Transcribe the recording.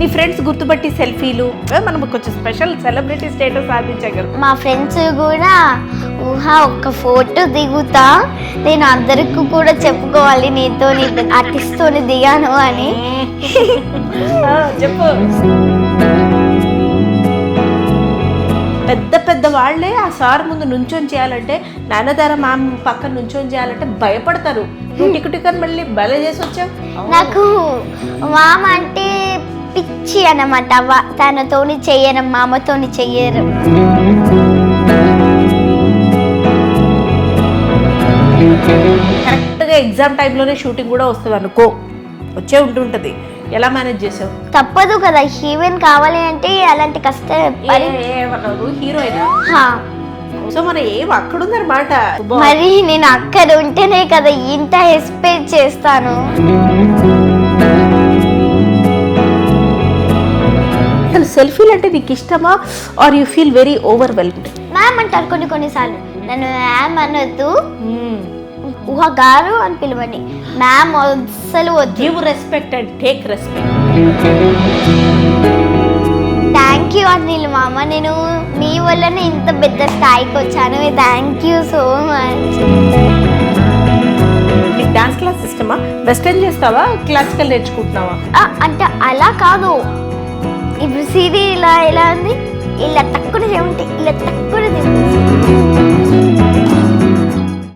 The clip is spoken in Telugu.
నీ ఫ్రెండ్స్ గుర్తుపట్టి సెల్ఫీలు మనం కొంచెం స్పెషల్ సెలబ్రిటీ స్టేటస్ సాధించగలం. మా ఫ్రెండ్స్ కూడా ఊహా ఒక్క ఫోటో దిగుతా, నేను అందరికి కూడా చెప్పుకోవాలి నీతో ఆర్టిస్ట్తో దిగాను అని. చెప్పు. పెద్ద పెద్ద వాళ్ళే ఆ సార్ ముందు నుంచొని చేయాలంటే, నాన్నదార మ్యామ్ పక్కన నుంచొని చేయాలంటే భయపడతారు. నువ్వు టికెట్ మళ్ళీ భలే చేసి వచ్చావు. నాకు మామ అంటే పిచ్చి అన్నమాట. తనతోని చెయ్యరు, మామతోని చెయ్యరు. కరెక్ట్గా ఎగ్జామ్ టైంలోనే షూటింగ్ కూడా వస్తుంది అనుకో, వచ్చే ఉంటుంటుంది. ఎలా మేనేజ్ చేసావు? తప్పదు కదా, హీరోయిన్ కావాలి అంటే అలాంటి కష్టం. హీరోయినా? సో మన ఏం అక్కడుందన్నమాట. మరి నేను అక్కడ ఉంటేనే కదా ఇంత ఎక్స్పెక్ట్ చేస్తాను. సెల్ఫీలు అంటే నీకు ఇష్టమా are you feel very overwhelmed? Ma'am అంటారు కొన్నిసార్లు, నన్ను మ్యామ్ అనొద్దు, ఊహ గారు అని పిలవండి, మ్యామ్ అస్సలు వద్దు. Give respect and take respect. Thank you Anil మామ, నేను మీ వల్లనే ఇంత పెద్ద స్థాయికి వచ్చాను. Thank you so much. నీకు డాన్స్ క్లాస్ ఇష్టమా? వెస్టర్న్ చేస్తావా, క్లాసికల్ నేర్చుకుంటున్నావా? అంటే అలా కాదు, ఇప్పుడు సీడీ ఇలా ఉంది, ఇలా తక్కువ చెవింటే ఇలా తక్కువ